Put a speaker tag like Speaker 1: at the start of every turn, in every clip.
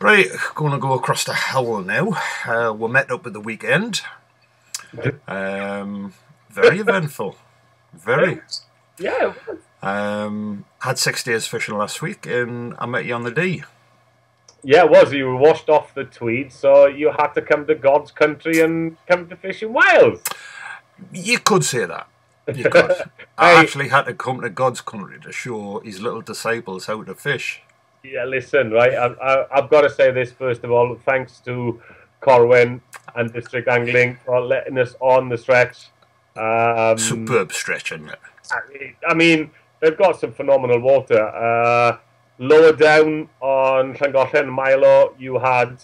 Speaker 1: Right, going to go across the Howl now. We're met up at the weekend. Very eventful. Very.
Speaker 2: Yeah.
Speaker 1: Had 6 days fishing last week and I met you on the D.
Speaker 2: Yeah, it was. You were washed off the Tweed, so you had to come to God's country and come to fish in Wales.
Speaker 1: You could say that. You could. I actually had to come to God's country to show his little disciples how to fish.
Speaker 2: Yeah, listen, right, I've got to say this first of all. Thanks to Corwin and District Angling for letting us on the stretch.
Speaker 1: Superb stretch, isn't it?
Speaker 2: I mean, they've got some phenomenal water. Lower down on Llangollen and Milo, you had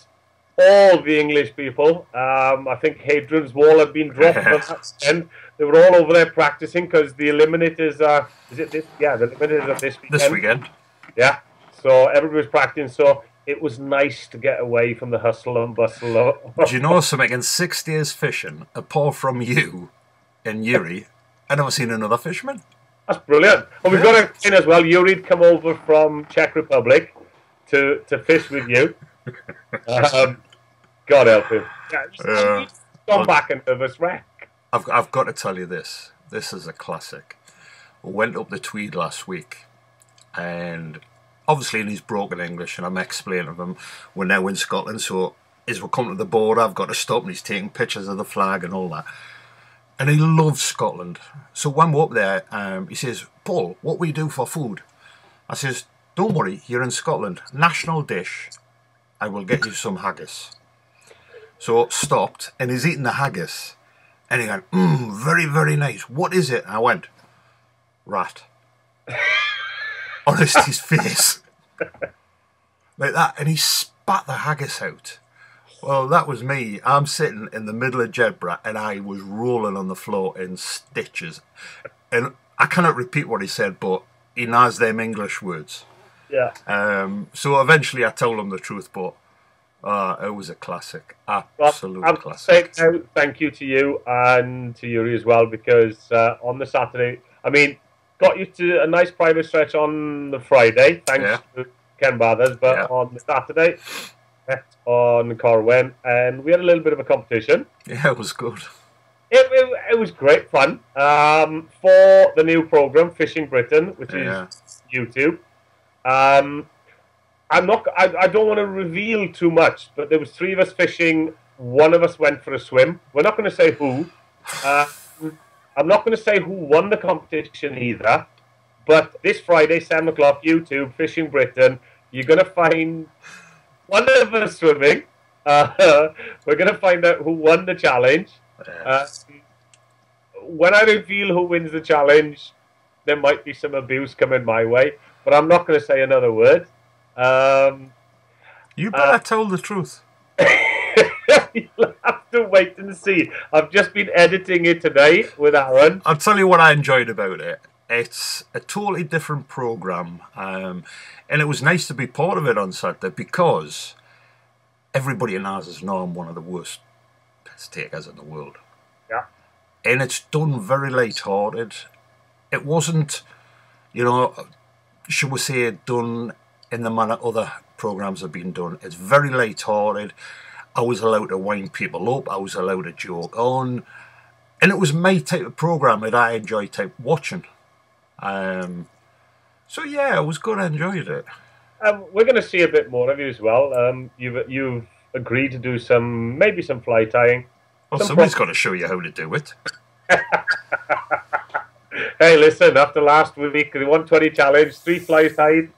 Speaker 2: all the English people. I think Hadrian's Wall had been dropped on that end. They were all over there practicing because the eliminators are. Is it this? Yeah, the eliminators are this weekend.
Speaker 1: This weekend.
Speaker 2: Yeah. So everybody was practicing. So it was nice to get away from the hustle and bustle.
Speaker 1: Do you know something? In 6 days fishing, apart from you and Yuri, I never seen another fisherman.
Speaker 2: That's brilliant. And we've got to explain as well, Yuri'd come over from Czech Republic to fish with you. God help him. Yeah, he's gone back a nervous wreck.
Speaker 1: I've got to tell you this. This is a classic. We went up the Tweed last week, and obviously in his broken English, and I'm explaining to him, we're now in Scotland, so as we come to the border, I've got to stop, and he's taking pictures of the flag and all that. And he loves Scotland. So when we're up there, he says, Paul, what we do for food? I says, don't worry, you're in Scotland. National dish, I will get you some haggis. So stopped, and he's eating the haggis. And he went, very, very nice. What is it? And I went, rat. Honest, his face. Like that. And he spat the haggis out. Well, that was me. I'm sitting in the middle of Jedburgh and I was rolling on the floor in stitches. And I cannot repeat what he said, but he knows them English words.
Speaker 2: Yeah.
Speaker 1: So eventually I told him the truth, but it was a classic. Absolute classic.
Speaker 2: Thank you to you and to Yuri as well, because on the Saturday, I mean, got you to a nice private stretch on the Friday, thanks to Ken Bathers, but on the Saturday, on Corwin, and we had a little bit of a competition.
Speaker 1: Yeah, it was good.
Speaker 2: It was great fun for the new program, Fishing Britain, which is YouTube. I don't want to reveal too much, but there was 3 of us fishing. One of us went for a swim. We're not going to say who. I'm not going to say who won the competition either. But this Friday, 7 o'clock, YouTube, Fishing Britain, you're going to find one of us swimming. We're going to find out who won the challenge. When I reveal who wins the challenge, there might be some abuse coming my way. But I'm not going to say another word.
Speaker 1: You better tell the truth.
Speaker 2: You'll have to wait and see. I've just been editing it today with Aaron.
Speaker 1: I'll tell you what I enjoyed about it. It's a totally different programme. And it was nice to be part of it on Saturday because everybody in ours know I'm one of the worst piss takers in the world.
Speaker 2: Yeah.
Speaker 1: And it's done very light-hearted. It wasn't, you know, should we say, done in the manner other programmes have been done. It's very light-hearted. I was allowed to wind people up. I was allowed to joke on. And it was my type of programme that I enjoy watching. So yeah, it was good. I enjoyed it.
Speaker 2: We're going to see a bit more of you as well. You've agreed to do maybe some fly tying.
Speaker 1: Well, somebody's got to show you how to do it.
Speaker 2: Hey, listen, after last week, the 120 challenge, 3 flies tied,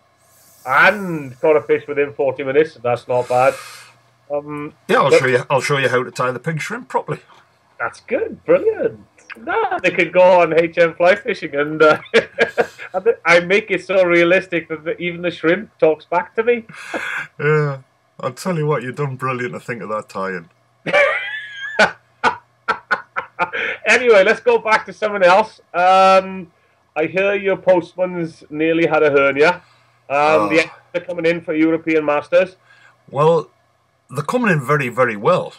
Speaker 2: and caught a fish within 40 minutes. That's not bad.
Speaker 1: Yeah, I'll show you how to tie the pink shrimp properly.
Speaker 2: That's good, brilliant. No, they could go on HM fly fishing, and I make it so realistic that even the shrimp talks back to me.
Speaker 1: Yeah, I'll tell you what, you've done brilliant to think of that tie-in.
Speaker 2: Anyway, let's go back to someone else. I hear your postman's nearly had a hernia. They're coming in for European Masters.
Speaker 1: Well, they're coming in very, very well.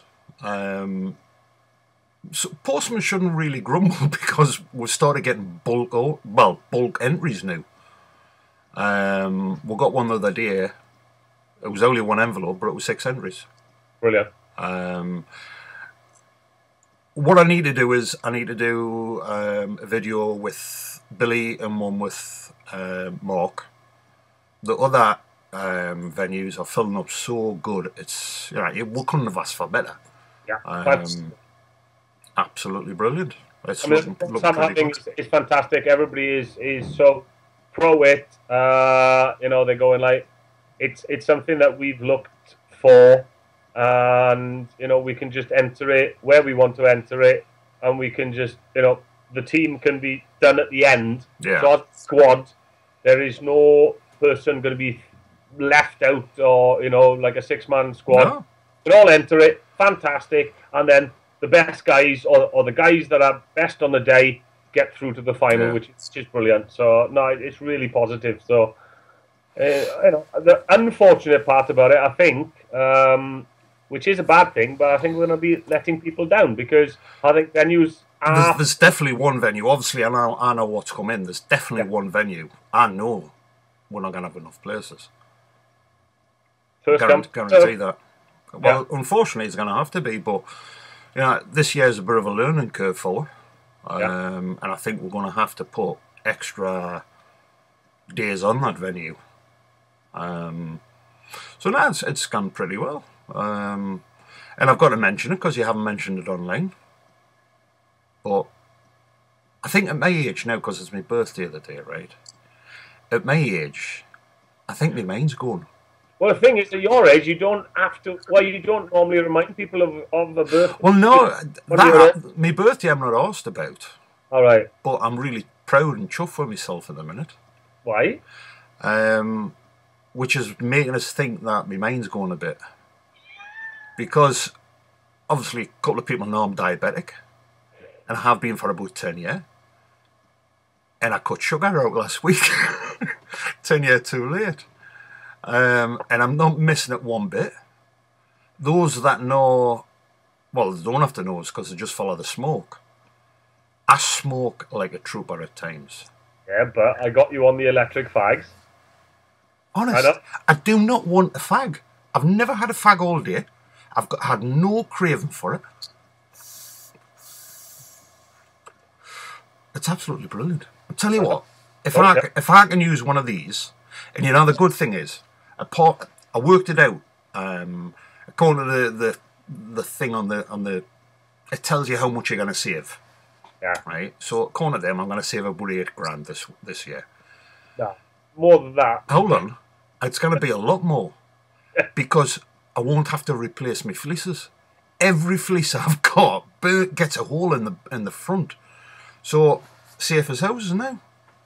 Speaker 1: So postmen shouldn't really grumble because we've started getting bulk entries now. We got one the other day. It was only one envelope, but it was 6 entries.
Speaker 2: Brilliant.
Speaker 1: What I need to do is I need to do a video with Billy and one with Mark. The other venues are filling up so good. It's we couldn't have asked for better.
Speaker 2: Yeah,
Speaker 1: absolutely brilliant. It's
Speaker 2: looking pretty good. Is fantastic. Everybody is so pro it. They're going like it's something that we've looked for. And we can just enter it where we want to enter it, and we can just the team can be done at the end.
Speaker 1: Yeah.
Speaker 2: So as a squad, there is no person going to be left out, or like a 6-man squad.
Speaker 1: No.
Speaker 2: We can all enter it. Fantastic, and then the best guys or the guys that are best on the day get through to the final, which is just brilliant. So no, it's really positive. So the unfortunate part about it, I think. Which is a bad thing, but I think we're going to be letting people down, because I think venues are...
Speaker 1: There's definitely one venue. Obviously, I know what's come in. There's definitely one venue. I know we're not going to have enough places. Guarantee that. Well, unfortunately, it's going to have to be, but this year's a bit of a learning curve for and I think we're going to have to put extra days on that venue. So now it's gone pretty well. And I've got to mention it because you haven't mentioned it online. But I think at my age now, because it's my birthday the day, right? At my age, I think my mind's gone.
Speaker 2: Well, the thing is, at your age, you don't have to. Well, you don't normally remind people of the birthday.
Speaker 1: Well, no, my birthday I'm not asked about.
Speaker 2: All right.
Speaker 1: But I'm really proud and chuffed with myself at the minute.
Speaker 2: Why?
Speaker 1: Which is making us think that my mind's going a bit. Because, obviously, a couple of people know I'm diabetic. And I have been for about 10 years. And I cut sugar out last week. 10 years too late. And I'm not missing it one bit. Those that know, well, they don't have to know, because they just follow the smoke. I smoke like a trooper at times.
Speaker 2: Yeah, but I got you on the electric fags.
Speaker 1: Honest, I do not want a fag. I've never had a fag all day. I've had no craving for it. It's absolutely brilliant. I'll tell you what, if I can use one of these, and the good thing is, I worked it out. According to the thing on the, it tells you how much you're going to save.
Speaker 2: Yeah.
Speaker 1: Right. So according to them, I'm going to save about £8,000 this year.
Speaker 2: No, more than that.
Speaker 1: Hold on, it's going to be a lot more, because I won't have to replace my fleeces. Every fleece I've got gets a hole in the front. So safe as houses now.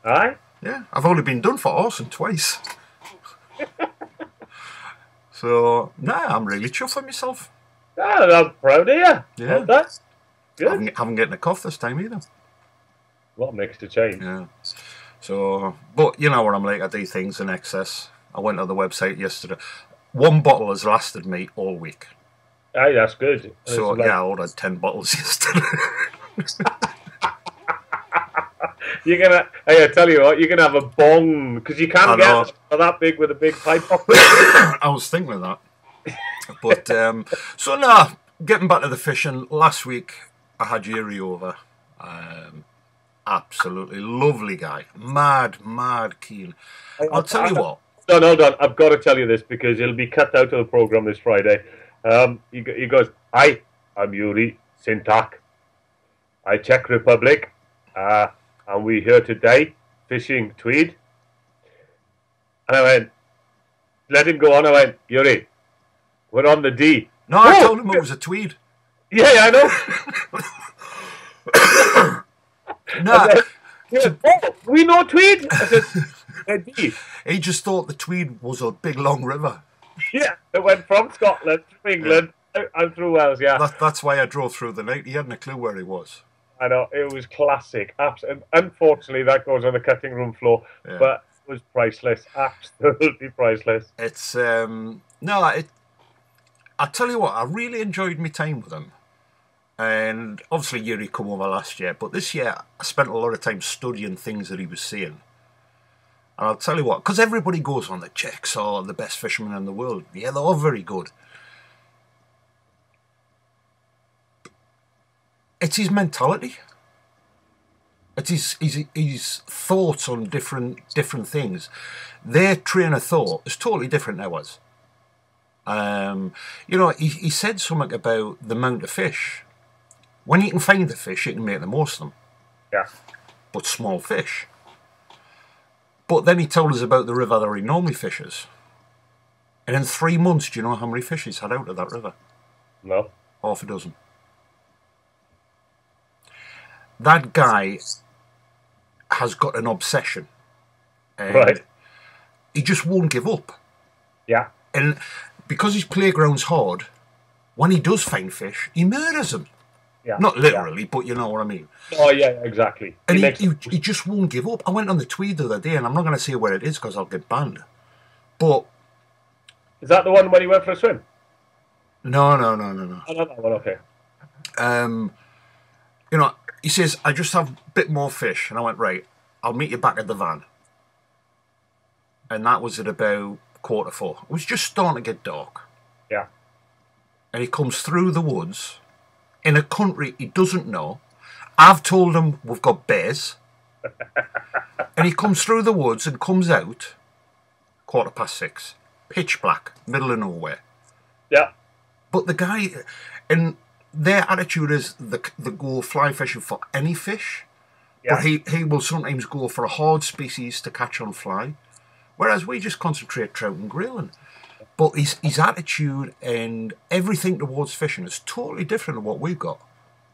Speaker 2: Aye.
Speaker 1: Yeah, I've only been done for arson twice. So, I'm really chuffed with myself.
Speaker 2: I'm proud of you.
Speaker 1: Yeah.
Speaker 2: Well, that's good.
Speaker 1: I haven't getting a cough this time either.
Speaker 2: What makes the change?
Speaker 1: Yeah. So, but you know what I'm like, I do things in excess. I went to the website yesterday. One bottle has lasted me all week.
Speaker 2: Aye, that's good.
Speaker 1: So, I ordered 10 bottles yesterday.
Speaker 2: I tell you what, you're gonna have a bong, because you can't get that big with a big pipe.
Speaker 1: I was thinking of that. But so getting back to the fishing. Last week I had Yuri over. Absolutely lovely guy, mad keen. I'll tell you what.
Speaker 2: No, hold on. I've got to tell you this, because it'll be cut out of the program this Friday. He goes, "Hi, I'm Yuri Sintak. I Czech Republic. And we're here today fishing tweed." And I went, let him go on. I went, "Yuri, we're on the D."
Speaker 1: No, I told him it was a tweed.
Speaker 2: Yeah, I know. We know tweed. I said, D.
Speaker 1: He just thought the Tweed was a big long river.
Speaker 2: Yeah, it went from Scotland to England and through Wales. Yeah,
Speaker 1: that's why I drove through the night. He hadn't a clue where he was.
Speaker 2: I know, it was classic. Unfortunately, that goes on the cutting room floor, but it was priceless. Absolutely priceless.
Speaker 1: It's I tell you what, I really enjoyed my time with him. And obviously Yuri come over last year, but this year I spent a lot of time studying things that he was saying. And I'll tell you what, because everybody goes on the Czechs are the best fishermen in the world. Yeah, they are very good. It's his mentality. It's his thoughts on different things. Their train of thought is totally different than ours. You know, he said something about the amount of fish. When you can find the fish, you can make the most of them.
Speaker 2: Yeah.
Speaker 1: But small fish. But then he told us about the river that he normally fishes. And in 3 months, do you know how many fish he's had out of that river?
Speaker 2: No.
Speaker 1: Half a dozen. That guy has got an obsession. And
Speaker 2: right.
Speaker 1: He just won't give up.
Speaker 2: Yeah.
Speaker 1: And because his playground's hard, when he does find fish, he murders them.
Speaker 2: Yeah.
Speaker 1: Not literally, but you know what I mean.
Speaker 2: Oh, yeah, exactly.
Speaker 1: And he just won't give up. I went on the Tweed the other day, and I'm not going to say where it is because I'll get banned. But...
Speaker 2: Is that the one when he went for a swim?
Speaker 1: No.
Speaker 2: Oh, not that one, okay.
Speaker 1: You know, he says, I just have a bit more fish. And I went, right, I'll meet you back at the van. And that was at about 4:15. It was just starting to get dark.
Speaker 2: Yeah.
Speaker 1: And he comes through the woods in a country he doesn't know. I've told him we've got bears. And he comes through the woods and comes out 6:15. Pitch black, middle of nowhere.
Speaker 2: Yeah.
Speaker 1: But the guy, and their attitude is they go fly fishing for any fish. Yeah. But he will sometimes go for a hard species to catch on fly. Whereas we just concentrate trout and grayling. But his attitude and everything towards fishing is totally different than what we've got.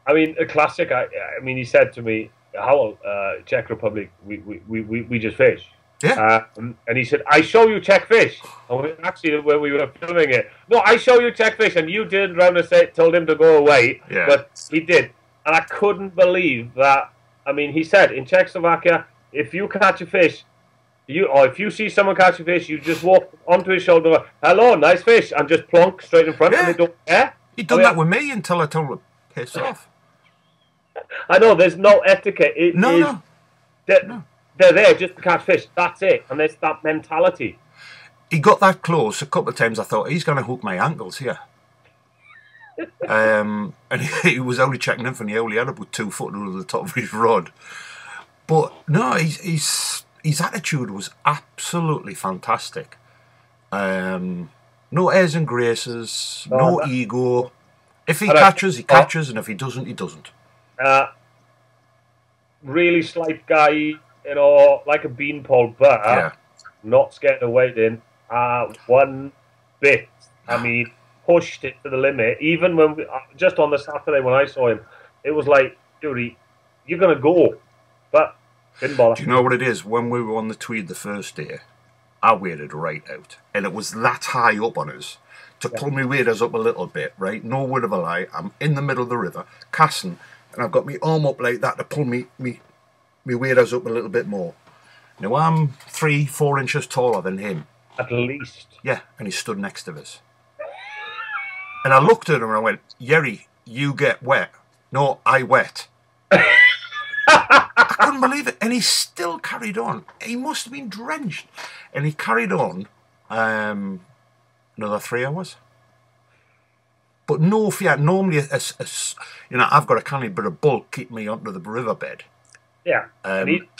Speaker 2: I mean, a classic. I mean, he said to me, "Howell, Czech Republic, we just fish."
Speaker 1: Yeah.
Speaker 2: And he said, "I show you Czech fish." And actually, when we were filming it, no, I show you Czech fish, and you did round and say, told him to go away.
Speaker 1: Yeah.
Speaker 2: But he did, and I couldn't believe that. I mean, he said in Czechoslovakia, if you catch a fish. If you see someone catch a fish, you just walk onto his shoulder, hello, nice fish, and just plonk straight in front, and they don't care.
Speaker 1: He done that with me until I told him to piss off.
Speaker 2: I know, there's no etiquette.
Speaker 1: No.
Speaker 2: They're there just to catch fish, that's it, and there's that mentality.
Speaker 1: He got that close a couple of times. I thought, he's going to hook my ankles here. And he was only checking in for me. He only had about 2 foot over the top of his rod. But no, his attitude was absolutely fantastic. No airs and graces, no ego. If he catches, he catches, and if he doesn't, he doesn't.
Speaker 2: Really slight guy, you know, like a beanpole, but not scared of waiting. One bit. I mean, pushed it to the limit. Even when just on the Saturday when I saw him, it was like, Yuri, you're gonna go, but. Didn't bother.
Speaker 1: Do you know what it is? When we were on the Tweed the first day, I waded right out. And it was that high up on us to pull my waders up a little bit, right? No word of a lie. I'm in the middle of the river, casting, and I've got my arm up like that to pull me waders up a little bit more. Now, I'm 3-4 inches taller than him.
Speaker 2: At least.
Speaker 1: Yeah, and he stood next to us. And I looked at him and I went, Yuri, you get wet. No, I wet. I couldn't believe it, and he still carried on. He must have been drenched, and he carried on another 3 hours. But no fear. Normally, you know, I've got a kind of bit of bulk keep me onto the riverbed.
Speaker 2: Yeah,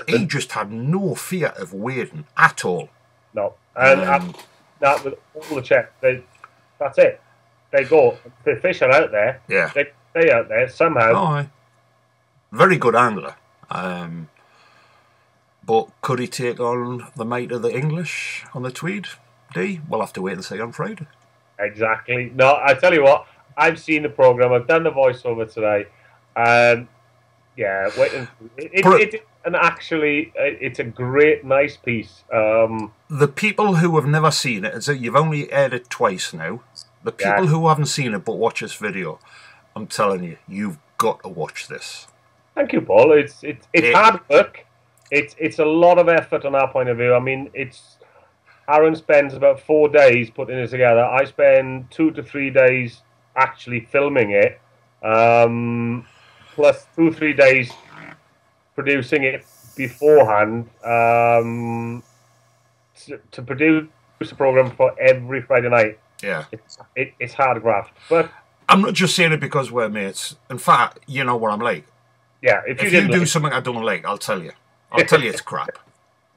Speaker 1: he just had no fear of wading at all.
Speaker 2: No, and that with all the Czechs, that's it. They go. The fish are out there.
Speaker 1: Yeah,
Speaker 2: they stay out there somehow.
Speaker 1: Oh, aye. Very good angler. But could he take on the mate of the English on the Tweed? We'll have to wait and see on Friday. Exactly.
Speaker 2: No, I tell you what, I've seen the programme, I've done the voiceover today, yeah, waiting. It's a great, nice piece.
Speaker 1: The people who have never seen it, you've only aired it twice now. The people who haven't seen it but watch this video, I'm telling you, you've got to watch this.
Speaker 2: Thank you, Paul. It's hard work. It's a lot of effort on our point of view. I mean, Aaron spends about 4 days putting it together. I spend 2 to 3 days actually filming it, plus 2-3 days producing it beforehand. to produce a program for every Friday night.
Speaker 1: Yeah,
Speaker 2: it's hard graft. But
Speaker 1: I'm not just saying it because we're mates. In fact, you know what I'm like.
Speaker 2: Yeah,
Speaker 1: if you do something I don't like, I'll tell you. I'll tell you it's crap.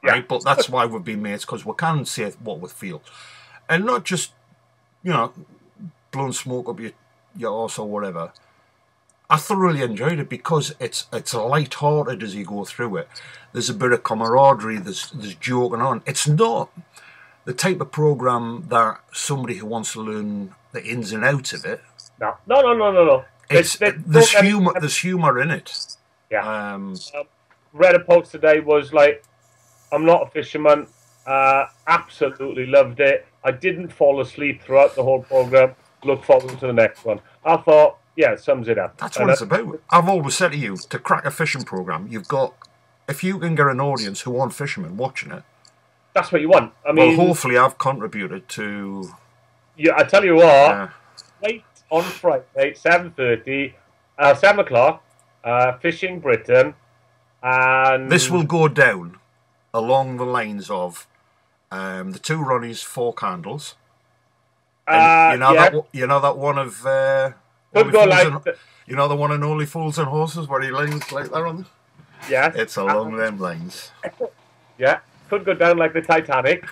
Speaker 1: Right? Yeah. But that's why we've been mates, because we can say what we feel. And not just, blowing smoke up your arse or whatever. I thoroughly enjoyed it because it's light-hearted as you go through it. There's a bit of camaraderie, there's joking on. It's not the type of programme that somebody who wants to learn the ins and outs of it.
Speaker 2: No.
Speaker 1: There's humour in it.
Speaker 2: Yeah. Read a post today was like, I'm not a fisherman. Absolutely loved it. I didn't fall asleep throughout the whole programme. Look forward to the next one. I thought, yeah, sums it up.
Speaker 1: That's what it's about. I've always said to you, to crack a fishing programme, if you can get an audience who aren't fishermen watching it.
Speaker 2: That's what you want. I mean,
Speaker 1: well, hopefully I've contributed to...
Speaker 2: Yeah, I tell you what, wait on Friday, 7:30, 7 o'clock, Fishing Britain, and...
Speaker 1: This will go down along the lines of the two Ronnies, four candles. And that one of
Speaker 2: could go like
Speaker 1: the one in Only Fools and Horses where he lines like that on.
Speaker 2: Yeah,
Speaker 1: it's along them lines.
Speaker 2: Yeah, could go down like the Titanic.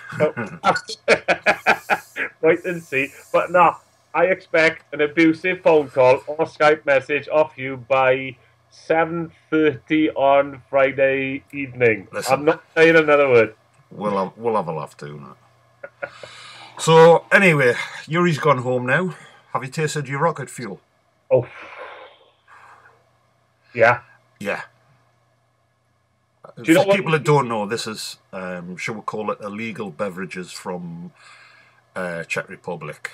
Speaker 2: Wait and see. But no, I expect an abusive phone call or Skype message off you by 7:30 on Friday evening. Listen, I'm not saying another word.
Speaker 1: We'll have a laugh too. So anyway, Yuri's gone home now. Have you tasted your rocket fuel?
Speaker 2: Oh, yeah.
Speaker 1: Yeah.
Speaker 2: Do you know
Speaker 1: For people that don't know, this is, shall we call it, illegal beverages from Czech Republic.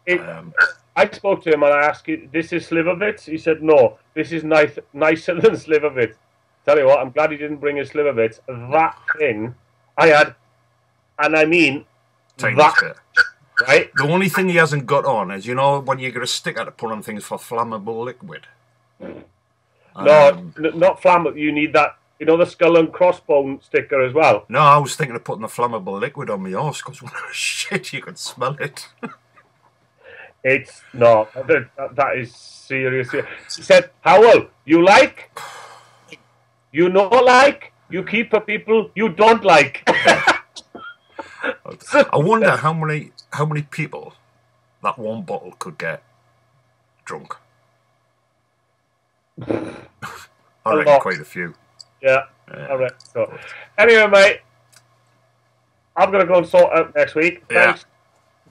Speaker 2: I spoke to him and I asked him, this is Slivovitz? He said, no, this is nicer than Slivovitz. Tell you what, I'm glad he didn't bring a Slivovitz. That thing, I had, and I mean,
Speaker 1: tiny
Speaker 2: that,
Speaker 1: bit.
Speaker 2: Right?
Speaker 1: The only thing he hasn't got on is, when you get a sticker to put on things for flammable liquid.
Speaker 2: No, not flammable. You need that, the skull and crossbone sticker as well.
Speaker 1: No, I was thinking of putting the flammable liquid on my arse because when I was shit, you could smell it.
Speaker 2: It's not. That is serious. He said, Howell, you like? You not like? You keep for people you don't like.
Speaker 1: I wonder how many people that one bottle could get drunk. I reckon quite a few.
Speaker 2: Yeah, I reckon so. Anyway, mate, I'm going to go and sort out next week.
Speaker 1: Yeah.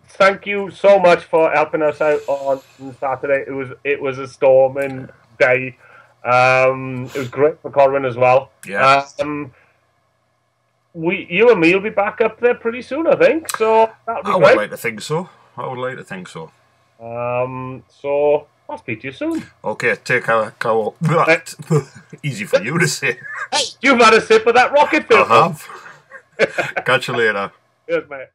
Speaker 2: Thank you so much for helping us out on Saturday. It was a storming day. It was great for Corwin as well.
Speaker 1: Yeah.
Speaker 2: You and me will be back up there pretty soon, I think. So that'll be great.
Speaker 1: I would like to think so.
Speaker 2: So I'll speak to you soon.
Speaker 1: Okay, take care. Easy for you to say.
Speaker 2: Hey, you've had a sip of that rocket fuel.
Speaker 1: I have. Catch you later.
Speaker 2: Cheers, mate.